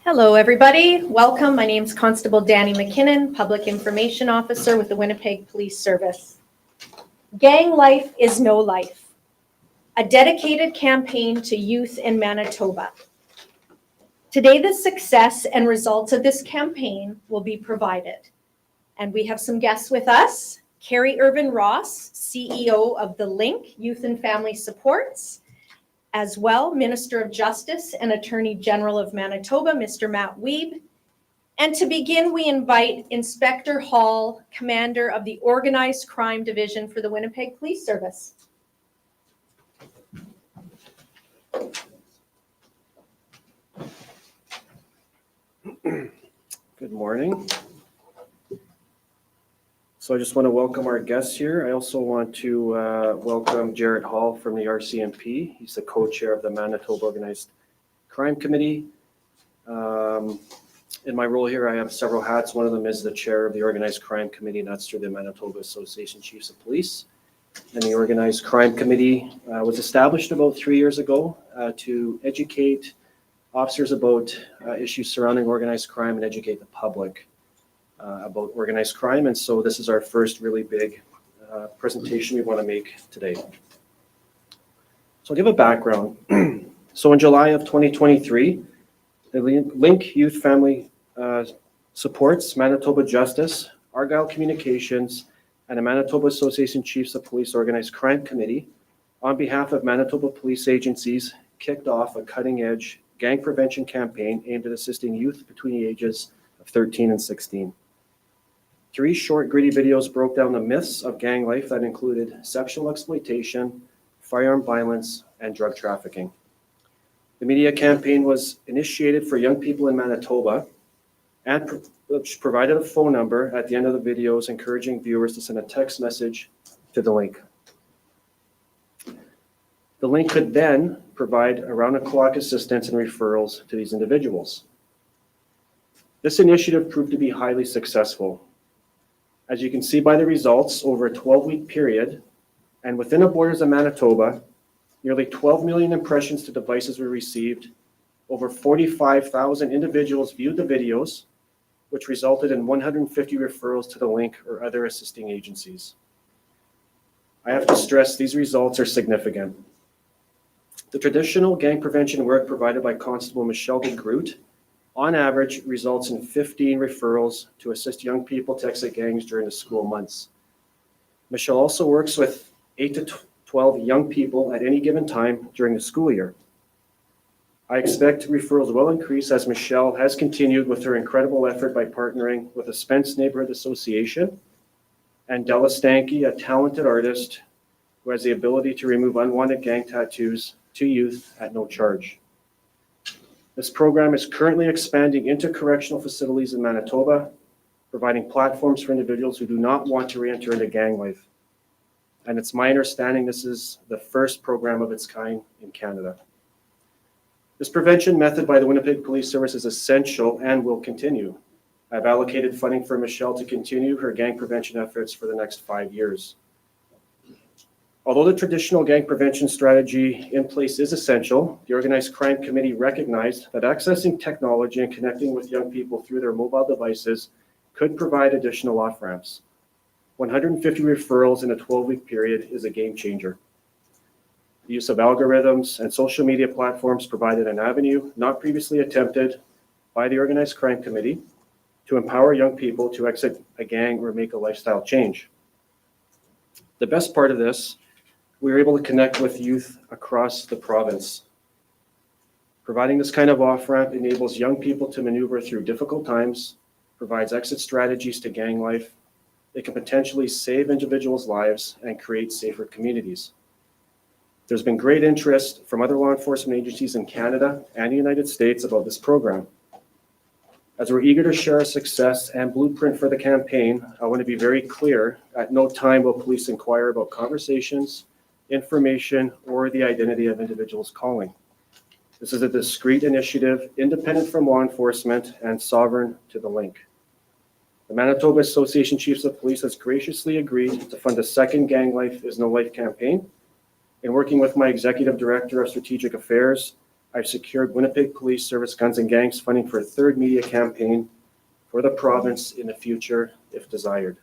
Hello, everybody. Welcome. My name is Constable Danny McKinnon, Public Information Officer with the Winnipeg Police Service. Gang life is no life. A dedicated campaign to youth in Manitoba. Today, the success and results of this campaign will be provided. And we have some guests with us. Carrie Irvin Ross, CEO of the Link Youth and Family Supports, as well Minister of Justice and Attorney General of Manitoba, Mr. Matt Wiebe. And to begin, we invite Inspector Hall, Commander of the Organized Crime Division for the Winnipeg Police Service. Good morning. So I just want to welcome our guests here. I also want to welcome Jared Hall from the RCMP. He's the co-chair of the Manitoba Organized Crime Committee. In my role here, I have several hats. One of them is the chair of the Organized Crime Committee, and that's through the Manitoba Association Chiefs of Police. And the Organized Crime Committee was established about 3 years ago to educate officers about issues surrounding organized crime and educate the public about organized crime. And so this is our first really big presentation we want to make today. So I'll give a background. So in July of 2023, the Link Youth Family Supports, Manitoba Justice, Argyle Communications, and the Manitoba Association Chiefs of Police Organized Crime Committee, on behalf of Manitoba police agencies, kicked off a cutting-edge gang prevention campaign aimed at assisting youth between the ages of 13 and 16. 3 short, gritty videos broke down the myths of gang life that included sexual exploitation, firearm violence, and drug trafficking. The media campaign was initiated for young people in Manitoba and provided a phone number at the end of the videos, encouraging viewers to send a text message to the link. The link could then provide around-the-clock assistance and referrals to these individuals. This initiative proved to be highly successful. As you can see by the results, over a 12-week period, and within the borders of Manitoba, nearly 12 million impressions to devices were received. Over 45,000 individuals viewed the videos, which resulted in 150 referrals to the link or other assisting agencies. I have to stress these results are significant. The traditional gang prevention work provided by Constable Michelle DeGroot on average results in 15 referrals to assist young people to exit gangs during the school months. Michelle also works with 8 to 12 young people at any given time during the school year. I expect referrals will increase as Michelle has continued with her incredible effort by partnering with the Spence Neighborhood Association and Della Stanky, a talented artist who has the ability to remove unwanted gang tattoos to youth at no charge. This program is currently expanding into correctional facilities in Manitoba, providing platforms for individuals who do not want to re-enter into gang life. And it's my understanding this is the first program of its kind in Canada. This prevention method by the Winnipeg Police Service is essential and will continue. I've allocated funding for Michelle to continue her gang prevention efforts for the next 5 years. Although the traditional gang prevention strategy in place is essential, the Organized Crime Committee recognized that accessing technology and connecting with young people through their mobile devices could provide additional off-ramps. 150 referrals in a 12-week period is a game changer. The use of algorithms and social media platforms provided an avenue not previously attempted by the Organized Crime Committee to empower young people to exit a gang or make a lifestyle change. The best part of this, we were able to connect with youth across the province. Providing this kind of off-ramp enables young people to maneuver through difficult times, provides exit strategies to gang life. It can potentially save individuals' lives and create safer communities. There's been great interest from other law enforcement agencies in Canada and the United States about this program. As we're eager to share our success and blueprint for the campaign, I want to be very clear, at no time will police inquire about conversations, information, or the identity of individuals calling. This is a discrete initiative, independent from law enforcement and sovereign to the link. The Manitoba Association Chiefs of Police has graciously agreed to fund a second Gang Life is No Life campaign. In working with my Executive Director of Strategic Affairs, I've secured Winnipeg Police Service Guns and Gangs funding for a third media campaign for the province in the future, if desired.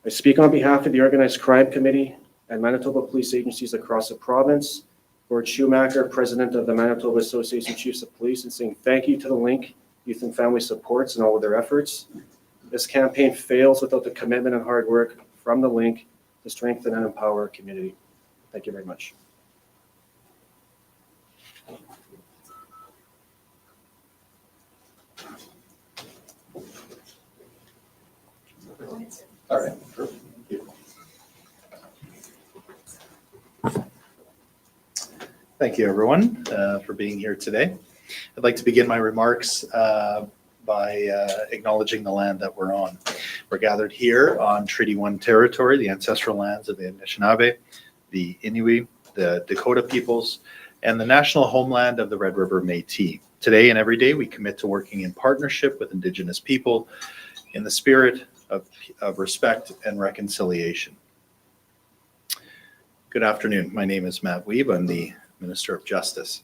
I speak on behalf of the Organized Crime Committee and Manitoba police agencies across the province. Lord Schumacher, President of the Manitoba Association Chiefs of Police, and saying thank you to the Link Youth and Family Supports and all of their efforts. This campaign fails without the commitment and hard work from the Link to strengthen and empower our community. Thank you very much. All right. Thank you. Thank you, everyone, for being here today. I'd like to begin my remarks by acknowledging the land that we're on. We're gathered here on Treaty 1 territory, the ancestral lands of the Anishinaabe, the Inuit, the Dakota peoples, and the national homeland of the Red River Métis. Today and every day, we commit to working in partnership with Indigenous people in the spirit of respect and reconciliation. Good afternoon. My name is Matt Wiebe. I'm the Minister of Justice.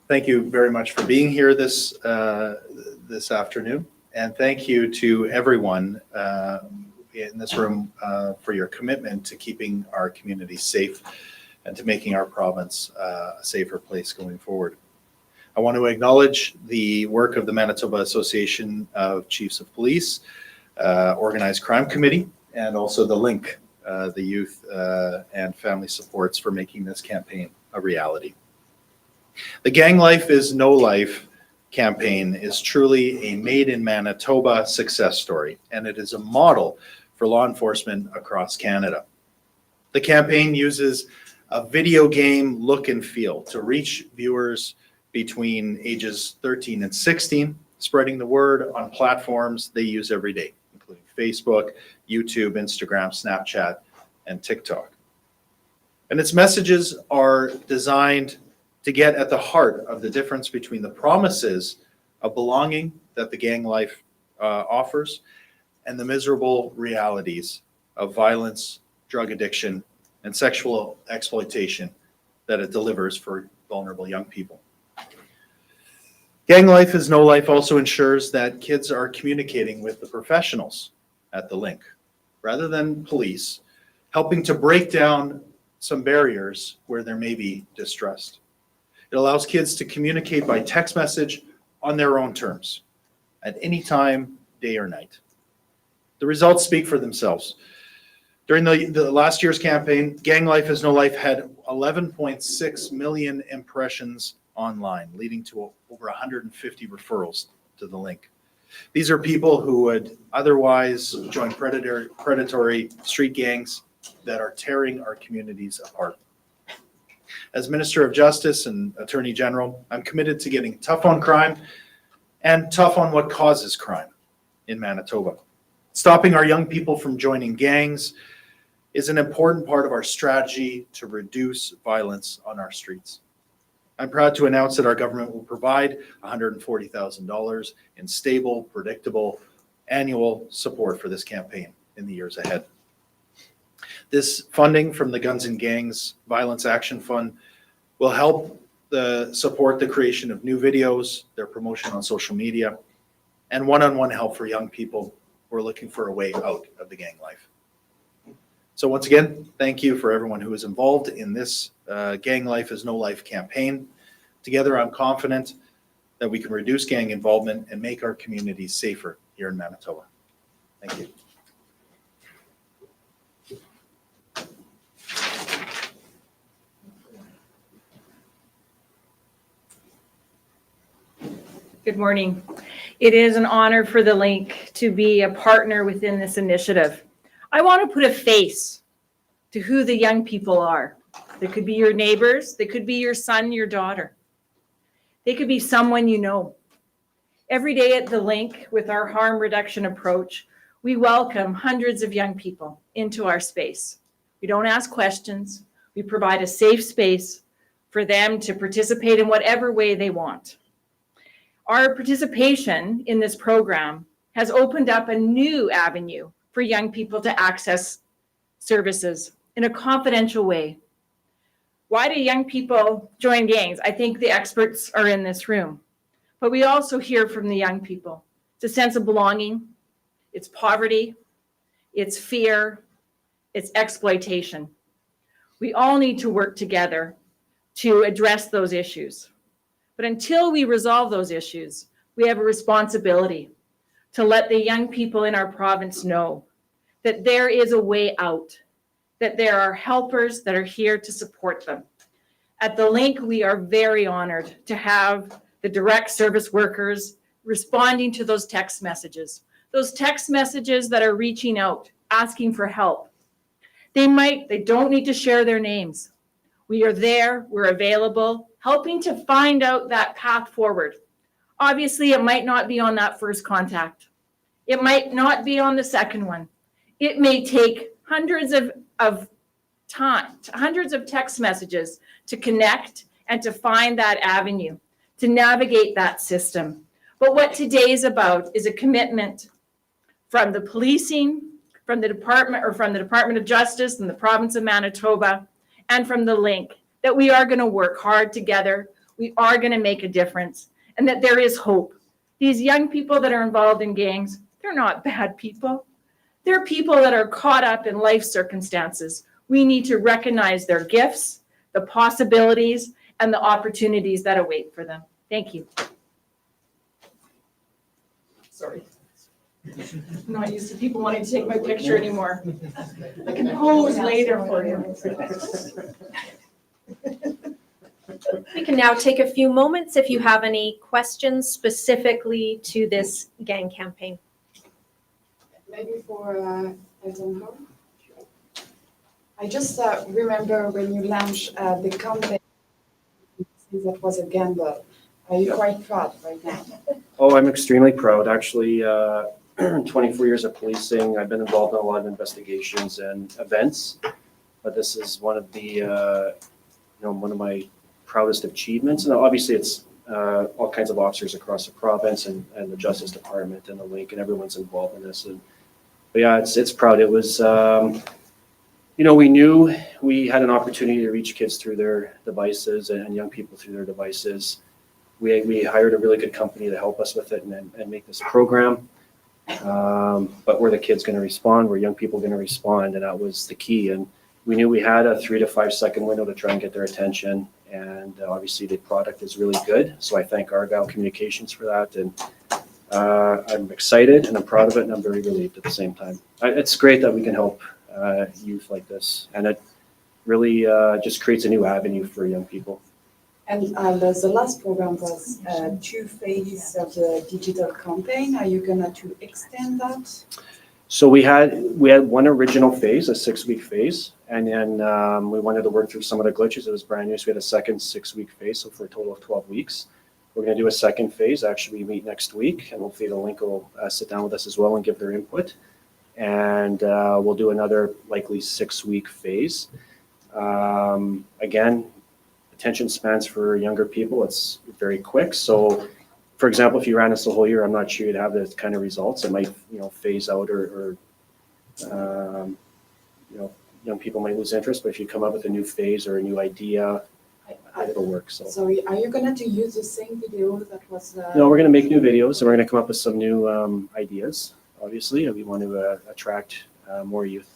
Thank you very much for being here this afternoon, and thank you to everyone in this room for your commitment to keeping our community safe and to making our province a safer place going forward. I want to acknowledge the work of the Manitoba Association of Chiefs of Police, Organized Crime Committee, and also the Link, the Youth and Family Supports, for making this campaign a reality. The Gang Life is No Life campaign is truly a made in Manitoba success story, and it is a model for law enforcement across Canada. The campaign uses a video game look and feel to reach viewers between ages 13 and 16, spreading the word on platforms they use every day, including Facebook, YouTube, Instagram, Snapchat, and TikTok. And its messages are designed to get at the heart of the difference between the promises of belonging that the gang life offers and the miserable realities of violence, drug addiction, and sexual exploitation that it delivers for vulnerable young people. Gang Life is No Life also ensures that kids are communicating with the professionals at the Link, rather than police, helping to break down some barriers where there may be distrust. It allows kids to communicate by text message on their own terms, at any time, day or night. The results speak for themselves. During the last year's campaign, Gang Life is No Life had 11.6 million impressions online, leading to over 150 referrals to the Link. These are people who would otherwise join predatory street gangs that are tearing our communities apart. As Minister of Justice and Attorney General, I'm committed to getting tough on crime and tough on what causes crime in Manitoba. Stopping our young people from joining gangs is an important part of our strategy to reduce violence on our streets. I'm proud to announce that our government will provide $140,000 in stable, predictable annual support for this campaign in the years ahead. This funding from the Guns and Gangs Violence Action Fund will help support the creation of new videos, their promotion on social media, and one-on-one help for young people who are looking for a way out of the gang life. So once again, thank you for everyone who is involved in this Gang Life is No Life campaign. Together, I'm confident that we can reduce gang involvement and make our communities safer here in Manitoba. Thank you. Good morning. It is an honor for the Link to be a partner within this initiative. I want to put a face to who the young people are. They could be your neighbors. They could be your son, your daughter. They could be someone you know. Every day at the Link, with our harm reduction approach, we welcome hundreds of young people into our space. We don't ask questions. We provide a safe space for them to participate in whatever way they want. Our participation in this program has opened up a new avenue for young people to access services in a confidential way. Why do young people join gangs? I think the experts are in this room, but we also hear from the young people. It's a sense of belonging, it's poverty, it's fear, it's exploitation. We all need to work together to address those issues. But until we resolve those issues, we have a responsibility to let the young people in our province know that there is a way out, that there are helpers that are here to support them. At the Link, we are very honored to have the direct service workers responding to those text messages that are reaching out, asking for help. They don't need to share their names. We are there, we're available, helping to find out that path forward. Obviously, it might not be on that first contact. It might not be on the second one. It may take hundreds of text messages to connect and to find that avenue, to navigate that system. But what today is about is a commitment from the policing, from the Department of Justice in the province of Manitoba, and from the Link, that we are going to work hard together, we are going to make a difference, and that there is hope. These young people that are involved in gangs, they're not bad people. They're people that are caught up in life circumstances. We need to recognize their gifts, the possibilities, and the opportunities that await for them. Thank you. Sorry. I'm not used to people wanting to take my picture anymore. I can pose later for you. We can now take a few moments if you have any questions specifically to this gang campaign. Maybe for Elton Hall. I just remember when you launched the campaign, that was a gamble. Are you quite proud right now? Oh, I'm extremely proud. Actually, 24 years of policing. I've been involved in a lot of investigations and events, but this is one of the, one of my proudest achievements. And obviously, it's all kinds of officers across the province and the Justice Department and the Link, and everyone's involved in this. But yeah, it's proud. It was, we knew we had an opportunity to reach kids through their devices and young people through their devices. We hired a really good company to help us with it and make this program. But were the kids going to respond? Were young people going to respond? And that was the key. And we knew we had a 3 to 5 second window to try and get their attention. And obviously the product is really good. So I thank Argyle Communications for that. And I'm excited and I'm proud of it and I'm very relieved at the same time. It's great that we can help youth like this. And it really just creates a new avenue for young people. And the last program was 2 phases of the digital campaign. Are you gonna to extend that? So we had one original phase, a 6-week phase, and then we wanted to work through some of the glitches. It was brand new, so we had a second 6-week phase, so for a total of 12 weeks. We're going to do a second phase. Actually, we meet next week, and hopefully the Link will sit down with us as well and give their input. And we'll do another likely 6-week phase. Again, attention spans for younger people, it's very quick. So, for example, if you ran this the whole year, I'm not sure you'd have the kind of results. It might, phase out or young people might lose interest. But if you come up with a new phase or a new idea, it'll work. So are you gonna to use the same video that was? No, we're going to make new videos, and we're going to come up with some new ideas. Obviously, and we want to attract more youth.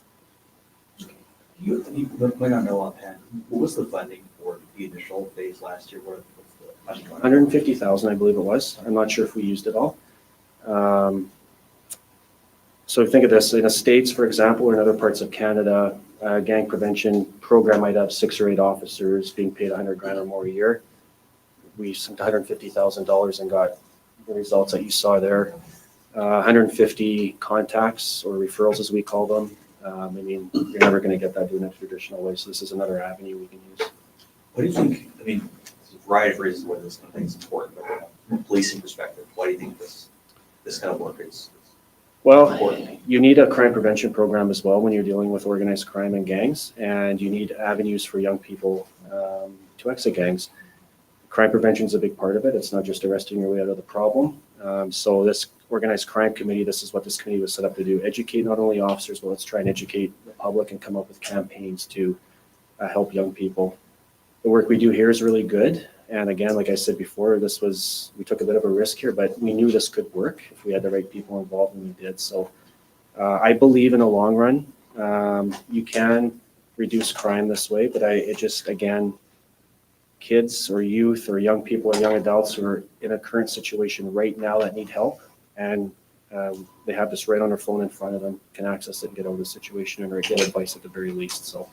You might not know offhand, what was the funding for the initial phase last year? What was the money? $150,000, I believe it was. I'm not sure if we used it all. So think of this, in the States, for example, or in other parts of Canada, gang prevention program might have 6 or 8 officers being paid $100,000 or more a year. We sent $150,000 and got the results that you saw there. 150 contacts or referrals, as we call them. You're never going to get that doing it the traditional way. So this is another avenue we can use. What do you think? There's a variety of reasons why this kind of thing is important, but from a policing perspective, why do you think this kind of work is Well, you need a crime prevention program as well when you're dealing with organized crime and gangs, and you need avenues for young people to exit gangs. Crime prevention is a big part of it. It's not just arresting your way out of the problem. So this organized crime committee, this is what this committee was set up to do: educate not only officers, but let's try and educate the public and come up with campaigns to help young people. The work we do here is really good. And again, like I said before, we took a bit of a risk here, but we knew this could work if we had the right people involved, and we did. So I believe in the long run, you can reduce crime this way, but again, kids or youth or young people or young adults who are in a current situation right now that need help, and they have this right on their phone in front of them, can access it and get out of the situation and get advice at the very least. So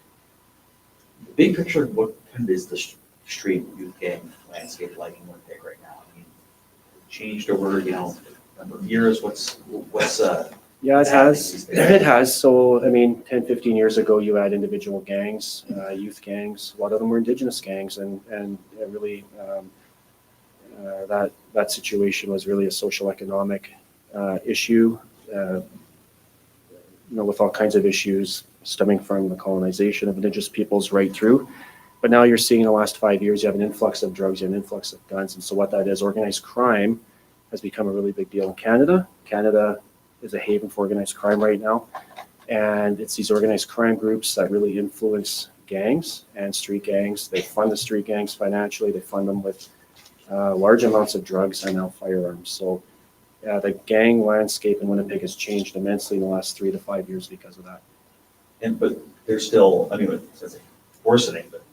The big picture, what kind of is the street youth gang landscape like in Winnipeg right now? I mean, changed over, number of years, what's yeah, it What's happening has. these days? It has. So, 10, 15 years ago, you had individual gangs, youth gangs. A lot of them were indigenous gangs, and really that situation was really a social economic issue, with all kinds of issues stemming from the colonization of indigenous peoples right through. But now you're seeing in the last 5 years, you have an influx of drugs, you have an influx of guns. And so what that is, organized crime has become a really big deal in Canada. Canada is a haven for organized crime right now. And it's these organized crime groups that really influence gangs and street gangs. They fund the street gangs financially. They fund them with large amounts of drugs and now firearms. So the gang landscape in Winnipeg has changed immensely in the last 3 to 5 years because of that. but they're still, it's worsening, but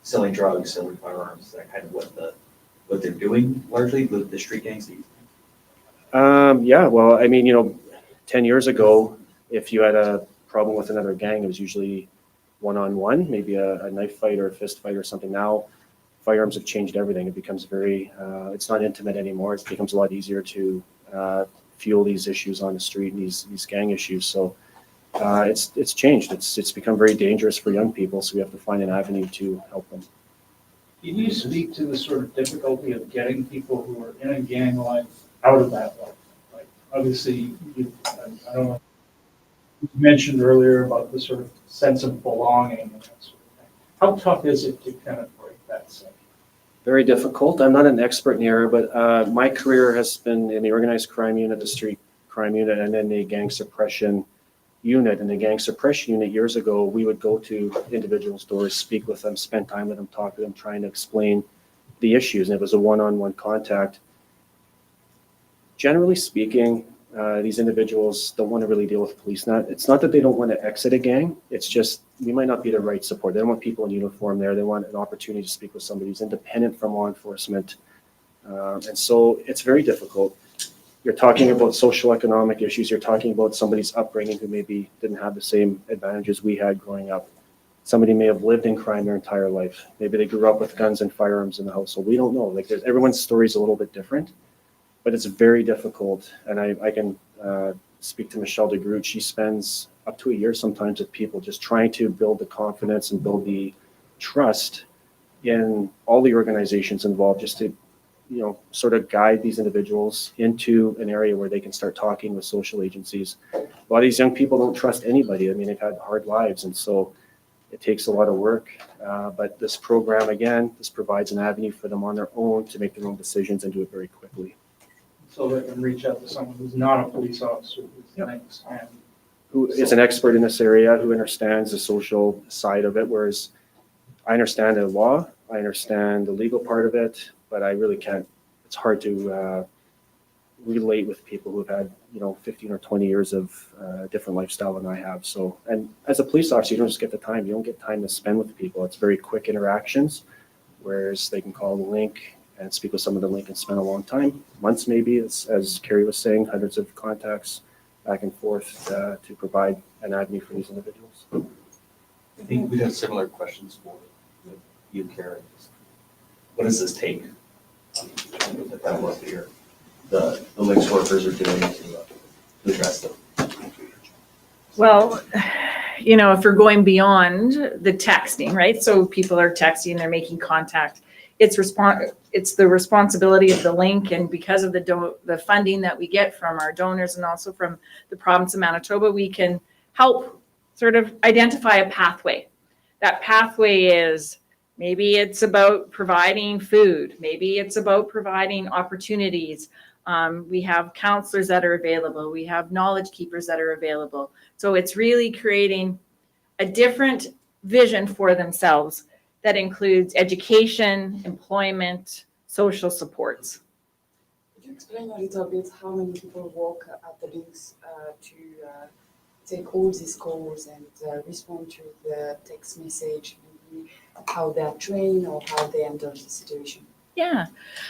selling drugs, selling firearms, is that kind of what they're doing largely with the street gangs? Yeah, well, 10 years ago, if you had a problem with another gang, it was usually one-on-one, maybe a knife fight or a fist fight or something. Now, firearms have changed everything. It becomes it's not intimate anymore. It becomes a lot easier to fuel these issues on the street and these gang issues. So it's changed. It's become very dangerous for young people. So we have to find an avenue to help them. Can you speak to the sort of difficulty of getting people who are in a gang life out of that life? Like, obviously, I don't know, you mentioned earlier about the sort of sense of belonging and that sort of thing. How tough is it to kind of break that cycle? Very difficult. I'm not an expert in the area, but my career has been in the organized crime unit, the street crime unit, and then the gang suppression unit. And the gang suppression unit, years ago, we would go to individuals' doors, speak with them, spend time with them, talk to them, trying to explain the issues. And it was a one-on-one contact. Generally speaking, these individuals don't want to really deal with police. It's not that they don't want to exit a gang. It's just we might not be the right support. They don't want people in uniform there. They want an opportunity to speak with somebody who's independent from law enforcement. And so it's very difficult. You're talking about social economic issues. You're talking about somebody's upbringing who maybe didn't have the same advantages we had growing up. Somebody may have lived in crime their entire life. Maybe they grew up with guns and firearms in the household. We don't know. Everyone's story is a little bit different, but it's very difficult. And I can speak to Michelle DeGroot. She spends up to a year sometimes with people just trying to build the confidence and build the trust in all the organizations involved, just to sort of guide these individuals into an area where they can start talking with social agencies. A lot of these young people don't trust anybody. They've had hard lives, and so it takes a lot of work. But this program, again, this provides an avenue for them on their own to make their own decisions and do it very quickly. So they can reach out to someone who's not a police officer, Who is an expert in this area, who understands the social side of it, whereas I understand the law, I understand the legal part of it, but I really can't. It's hard to relate with people who've had 15 or 20 years of different lifestyle than I have. So, and as a police officer, you don't just get the time. You don't get time to spend with people. It's very quick interactions, whereas they can call the link and speak with someone at the link and spend a long time, months maybe. It's, as Carrie was saying, hundreds of contacts back and forth to provide an avenue for these individuals. I think we have similar questions for you, Karen. What does this take that work here the links workers are doing to address them? Well, if we're going beyond the texting, right? So people are texting, they're making contact. it's the responsibility of the link, and because of the funding that we get from our donors and also from the province of Manitoba, we can help sort of identify a pathway. That pathway is, maybe it's about providing food, maybe it's about providing opportunities. We have counselors that are available, we have knowledge keepers that are available. So it's really creating a different vision for themselves that includes education, employment, social supports. Could you explain a little bit how many people work at the links to take all these calls and respond to the text message, maybe how they're trained or how they handle the situation? Yeah.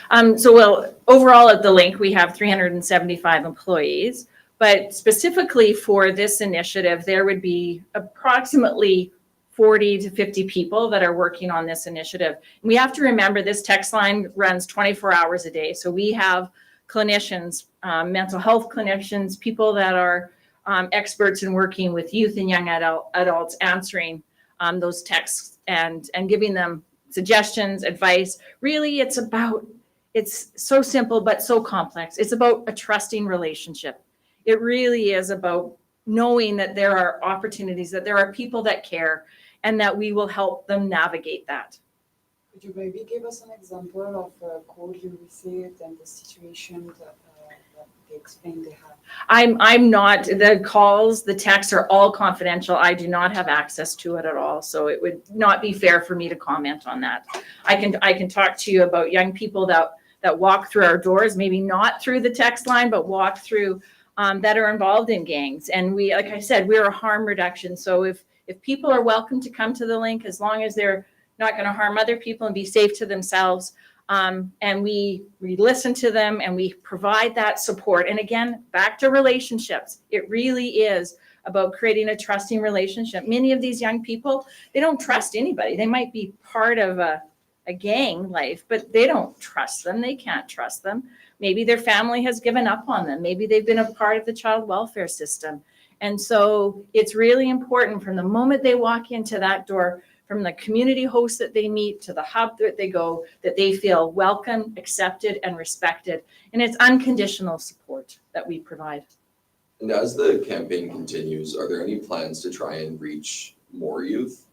Well, overall at the link, we have 375 employees, but specifically for this initiative, there would be approximately 40 to 50 people that are working on this initiative. We have to remember this text line runs 24 hours a day. So we have clinicians, mental health clinicians, people that are experts in working with youth and young adults, answering those texts and giving them suggestions, advice. Really, it's so simple, but so complex. It's about a trusting relationship. It really is about knowing that there are opportunities, that there are people that care, and that we will help them navigate that. Could you maybe give us an example of a call you received and the situation that they explained they have? I'm not, the calls, the texts are all confidential. I do not have access to it at all. So it would not be fair for me to comment on that. I can talk to you about young people that walk through our doors, maybe not through the text line, but walk through that are involved in gangs. And we, like I said, we're a harm reduction. So if people are welcome to come to the link, as long as they're not going to harm other people and be safe to themselves, and we listen to them and we provide that support. And again, back to relationships. It really is about creating a trusting relationship. Many of these young people, they don't trust anybody. They might be part of a gang life, but they don't trust them. They can't trust them. Maybe their family has given up on them. Maybe they've been a part of the child welfare system. And so it's really important from the moment they walk into that door, from the community hosts that they meet to the hub that they go, that they feel welcome, accepted, and respected. And it's unconditional support that we provide. And as the campaign continues, are there any plans to try and reach more youth,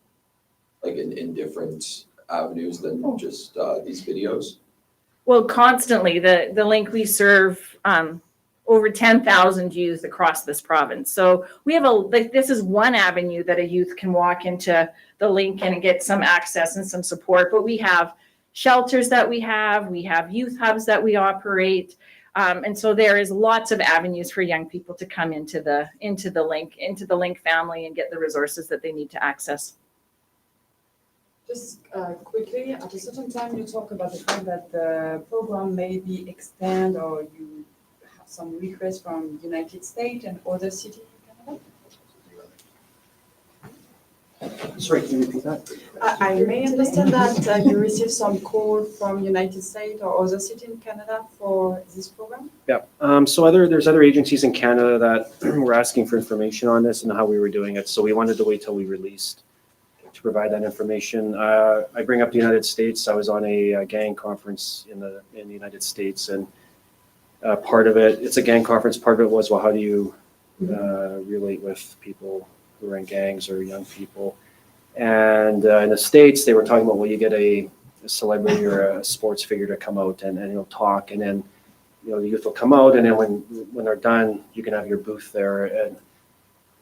like in different avenues than just these videos? Well, constantly, the link, we serve over 10,000 youth across this province. So we have this is one avenue that a youth can walk into the link and get some access and some support. But we have shelters that we have youth hubs that we operate. And so there is lots of avenues for young people to come into the link family and get the resources that they need to access. Just quickly, at a certain time, you talk about the fact that the program may be extended, or you have some requests from United States and other cities in Canada. Sorry, can you repeat that? I may understand that you received some call from United States or other cities in Canada for this program. Yeah. So there's other agencies in Canada that were asking for information on this and how we were doing it. So we wanted to wait till we released to provide that information. I bring up the United States. I was on a gang conference in the United States, and part of it, it's a gang conference. Part of it was, well, how do you relate with people who are in gangs or young people? And in the States, they were talking about, well, you get a celebrity or a sports figure to come out and talk, and then the youth will come out, and then when they're done, you can have your booth there. And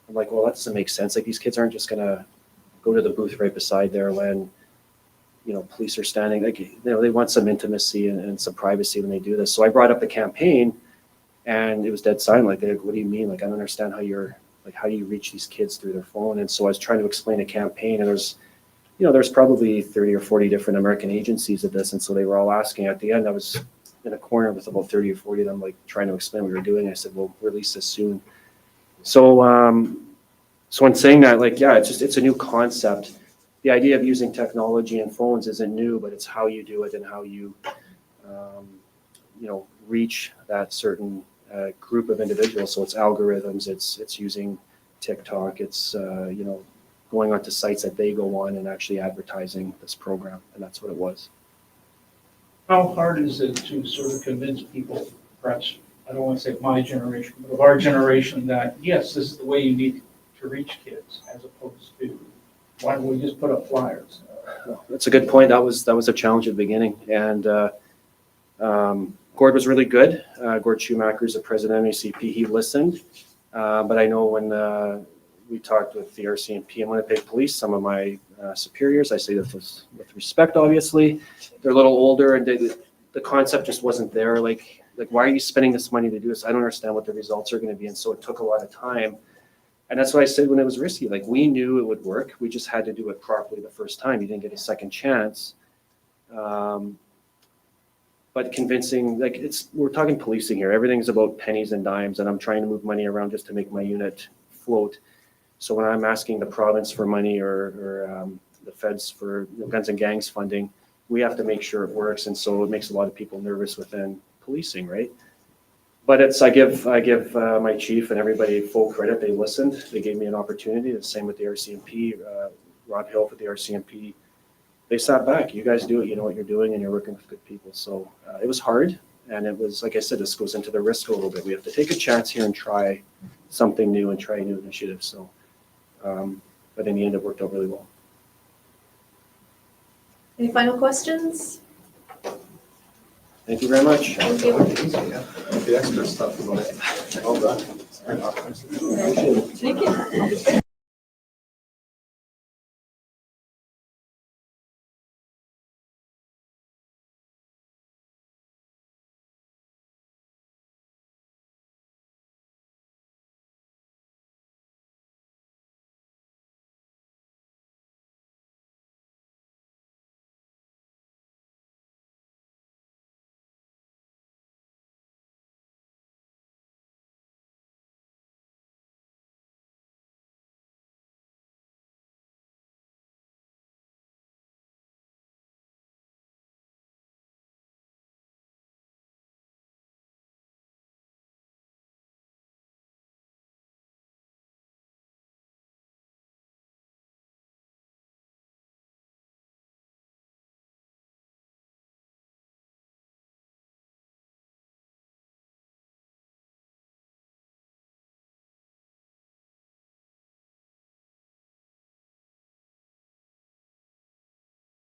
I'm like, well, that doesn't make sense. Like, these kids aren't just gonna go to the booth right beside there when police are standing. Like, they want some intimacy and some privacy when they do this. So I brought up the campaign, and it was dead silent. Like, what do you mean? Like, I don't understand how do you reach these kids through their phone? And so I was trying to explain a campaign, and there's probably 30 or 40 different American agencies of this, and so they were all asking. At the end, I was in a corner with about 30 or 40 of them, like, trying to explain what we were doing. I said, "We'll release this soon." So in saying that, it's a new concept. The idea of using technology and phones isn't new, but it's how you do it and how you, reach that certain group of individuals. So it's algorithms, it's using TikTok, it's going onto sites that they go on and actually advertising this program, and that's what it was. How hard is it to sort of convince people, perhaps, I don't want to say my generation, but of our generation, that yes, this is the way you need to reach kids, as opposed to, why don't we just put up flyers? That's a good point. That was a challenge at the beginning. And Gord was really good. Gord Schumacher is the president of MACP. He listened. But I know when we talked with the RCMP and Winnipeg Police, some of my superiors, I say this with respect, obviously, they're a little older and the concept just wasn't there. Like, why are you spending this money to do this? I don't understand what the results are going to be. And so it took a lot of time. And that's what I said when it was risky. Like, we knew it would work. We just had to do it properly the first time. You didn't get a second chance. But convincing, like, we're talking policing here. Everything's about pennies and dimes, and I'm trying to move money around just to make my unit float. So when I'm asking the province for money or the feds for guns and gangs funding, we have to make sure it works. And so it makes a lot of people nervous within policing, right? But I give my chief and everybody full credit. They listened. They gave me an opportunity. The same with the RCMP. Rob Hill with the RCMP. They sat back. You guys do it. You know what you're doing, and you're working with good people. So it was hard, and it was, like I said, this goes into the risk a little bit. We have to take a chance here and try something new and try a new initiative. So, but in the end, it worked out really well. Any final questions? Thank you very much. Thank you. The extra stuff is on it. All done. Thank you.